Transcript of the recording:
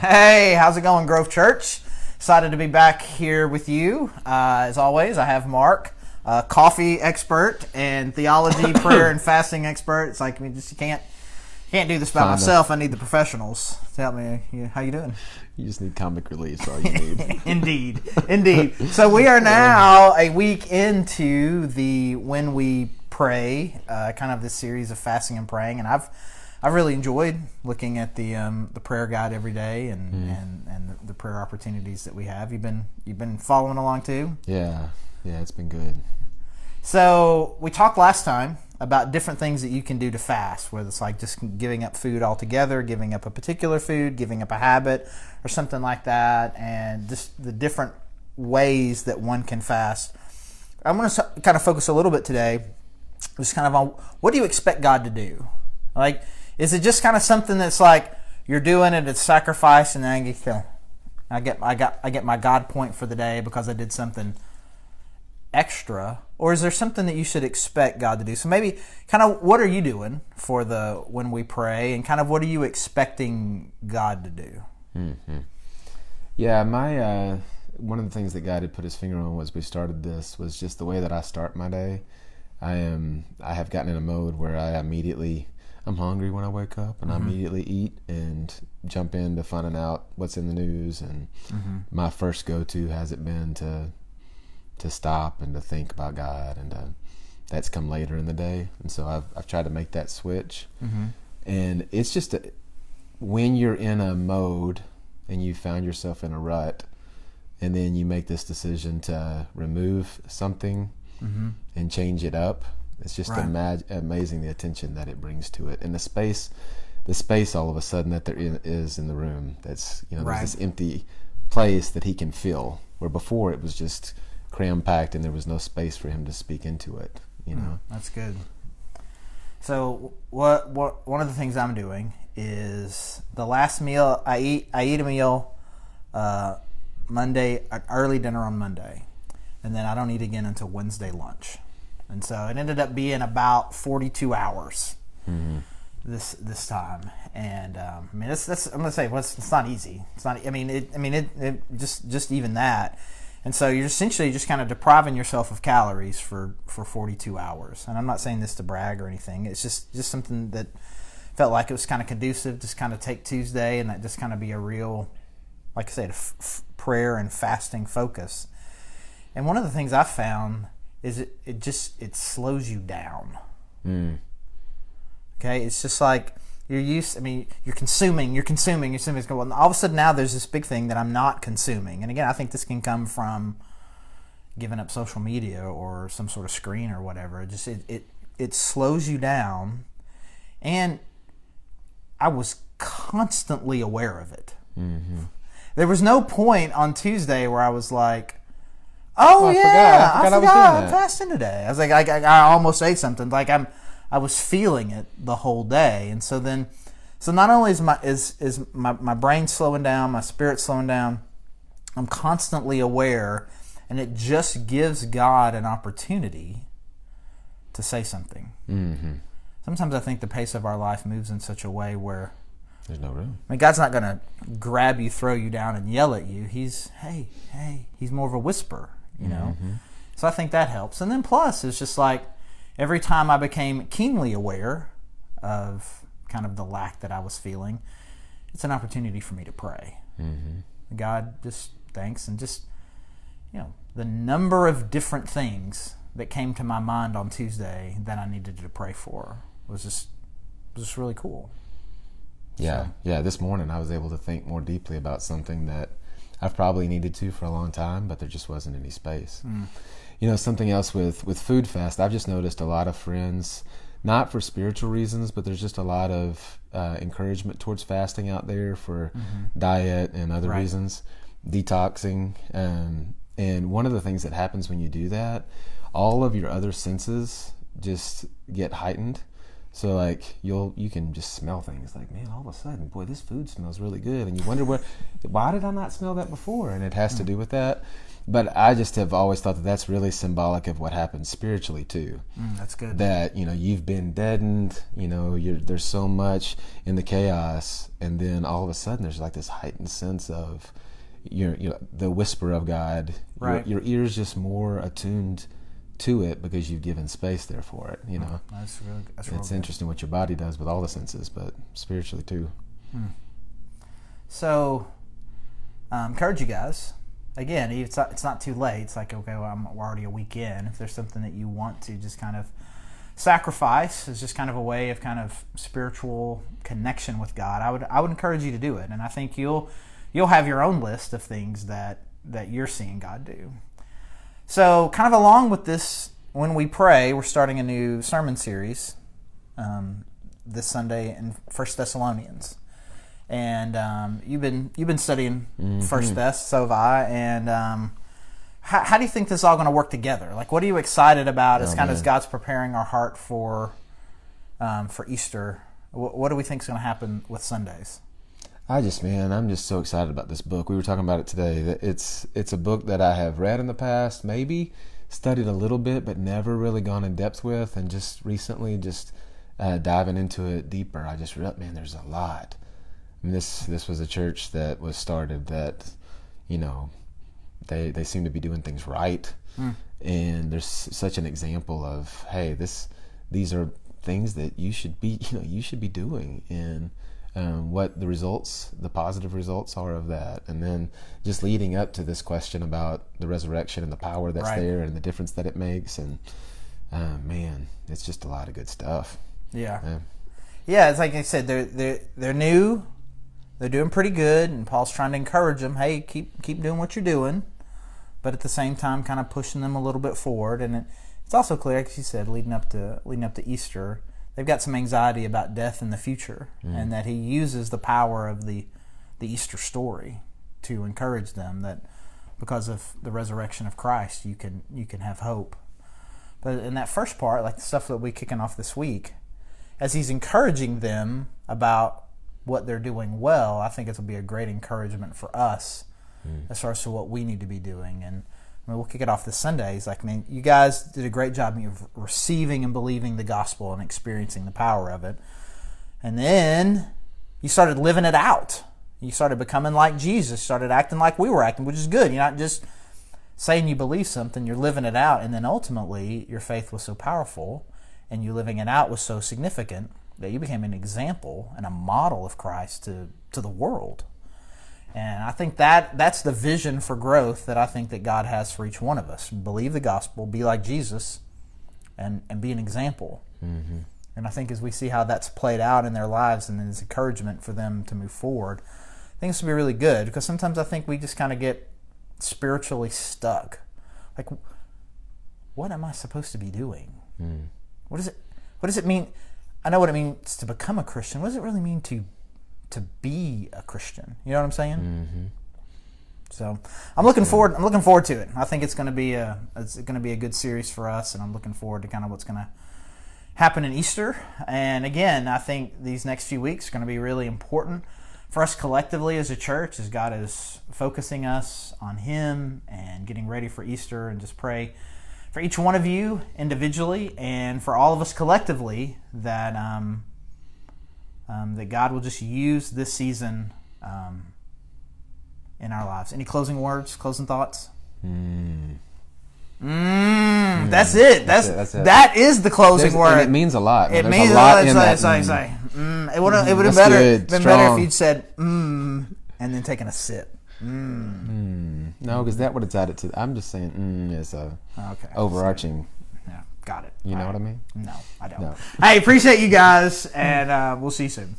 Hey, how's it going, Grove Church? Excited to be back here with you. As always, I have Mark, coffee expert and theology, prayer, and fasting expert. It's like you can't do this by myself. I need the professionals to help me. How you doing? You just need comic relief. That's all you need. Indeed. So we are now a week into the When We Pray, kind of this series of fasting and praying, and I've really enjoyed looking at the prayer guide every day and the prayer opportunities that we have. You've been following along too? Yeah, it's been good. So we talked last time about different things that you can do to fast, whether it's like just giving up food altogether, giving up a particular food, giving up a habit, or something like that, and just the different ways that one can fast. I'm going to kind of focus a little bit today, just kind of on what do you expect God to do? Like, is it just kind of something that's like you're doing it, it's sacrifice, and then I get my God point for the day because I did something extra, or is there something that you should expect God to do? So maybe kind of what are you doing for the When We Pray, and kind of what are you expecting God to do? Mm-hmm. Yeah, my one of the things that God had put his finger on was we started this was just the way that I start my day. I have gotten in a mode where I'm hungry when I wake up, and I immediately eat and jump into finding out what's in the news. And my first go-to hasn't been to stop and to think about God, and that's come later in the day. And so I've tried to make that switch. And it's just when you're in a mode and you found yourself in a rut, and then you make this decision to remove something and change it up. It's just amazing the attention that it brings to it, and the space all of a sudden that there is in the room. That's there's this empty place that he can fill, where before it was just cram packed and there was no space for him to speak into it. That's good. So what one of the things I'm doing is the last meal I eat a meal Monday, early dinner on Monday, and then I don't eat again until Wednesday lunch. And so it ended up being about 42 hours this time. And that's I'm gonna say it's not easy. It's not. It just even that. And so you're essentially just kind of depriving yourself of calories for 42 hours. And I'm not saying this to brag or anything. It's just something that felt like it was kind of conducive. Just kind of take Tuesday and that just kind of be a real, like I said, prayer and fasting focus. And one of the things I found is it slows you down. Okay, it's just like you're consuming. It's going, all of a sudden now there's this big thing that I'm not consuming. And again, I think this can come from giving up social media or some sort of screen or whatever. It slows you down, and I was constantly aware of it. There was no point on Tuesday where I was like, I forgot I'm fasting today. I was like, I almost ate something. Like I was feeling it the whole day. And so not only is my brain slowing down, my spirit slowing down, I'm constantly aware, and it just gives God an opportunity to say something. Sometimes I think the pace of our life moves in such a way where there's no room. God's not going to grab you, throw you down, and yell at you. He's more of a whisper. So I think that helps. And then plus, it's just like every time I became keenly aware of kind of the lack that I was feeling, it's an opportunity for me to pray. God, just thanks. And just, the number of different things that came to my mind on Tuesday that I needed to pray for was just really cool. Yeah. This morning I was able to think more deeply about something that I've probably needed to for a long time, but there just wasn't any space. Something else with food fast, I've just noticed a lot of friends, not for spiritual reasons, but there's just a lot of encouragement towards fasting out there for diet and other reasons, detoxing. And one of the things that happens when you do that, all of your other senses just get heightened. So like you can just smell things like, man, all of a sudden, boy, this food smells really good, and you wonder why did I not smell that before? And it has to do with that. But I just have always thought that that's really symbolic of what happens spiritually too. That's good. That you've been deadened. There's so much in the chaos, and then all of a sudden there's like this heightened sense of the whisper of God. Right. Your ears just more attuned to it because you've given space there for it. That's it's good. interesting what your body does with all the senses, but spiritually too. So, encourage you guys. Again, it's not too late. It's like, okay, well, we're already a week in. If there's something that you want to just kind of sacrifice, is just kind of a way of kind of spiritual connection with God, I would encourage you to do it. And I think you'll have your own list of things that you're seeing God do. So, kind of along with this, when we pray, we're starting a new sermon series this Sunday in 1 Thessalonians. And you've been studying First Thess, so have I. And how do you think this is all going to work together? Like, what are you excited about as God's preparing our heart for Easter? What do we think is going to happen with Sundays? I'm just so excited about this book. We were talking about it today. That it's a book that I have read in the past, maybe studied a little bit, but never really gone in depth with. And just recently, diving into it deeper, I just realized, man, there's a lot. I mean, this was a church that was started that, they seem to be doing things right, and there's such an example of, hey, these are things that you should be doing, and what the positive results are of that, and then just leading up to this question about the resurrection and the power that's there and the difference that it makes, and man, it's just a lot of good stuff. Yeah. It's like I said, they're new. They're doing pretty good, and Paul's trying to encourage them. Hey, keep doing what you're doing, but at the same time, kind of pushing them a little bit forward. And it's also clear, like you said, leading up to Easter, they've got some anxiety about death in the future, and that he uses the power of the Easter story to encourage them that because of the resurrection of Christ, you can have hope. But in that first part, like the stuff that we're kicking off this week, as he's encouraging them about what they're doing well, I think it'll be a great encouragement for us as far as to what we need to be doing. And we'll kick it off this Sunday. He's like, man, you guys did a great job of receiving and believing the gospel and experiencing the power of it. And then you started living it out. You started becoming like Jesus, started acting like we were acting, which is good. You're not just saying you believe something, you're living it out. And then ultimately, your faith was so powerful and you living it out was so significant that you became an example and a model of Christ to the world. And I think that's the vision for growth that I think that God has for each one of us. Believe the gospel, be like Jesus, and be an example. Mm-hmm. And I think as we see how that's played out in their lives and as encouragement for them to move forward, I think this will be really good, because sometimes I think we just kind of get spiritually stuck. Like, what am I supposed to be doing? What does it mean? I know what it means to become a Christian. What does it really mean to be a Christian? You know what I'm saying? Mm-hmm. So I'm looking forward to it. I think it's going to be a good series for us, and I'm looking forward to kind of what's going to happen in Easter. And again, I think these next few weeks are going to be really important for us collectively as a church, as God is focusing us on Him and getting ready for Easter. And just pray for each one of you individually and for all of us collectively that that God will just use this season in our lives. Any closing words, closing thoughts? That's it. That is the closing word. And it means a lot. It means a lot in that. It would have been better if you'd said and then taken a sip. No, because that what it's added to. I'm just saying is a overarching. Yeah, got it. You know what I mean? No, I don't. No. Hey, appreciate you guys, and we'll see you soon.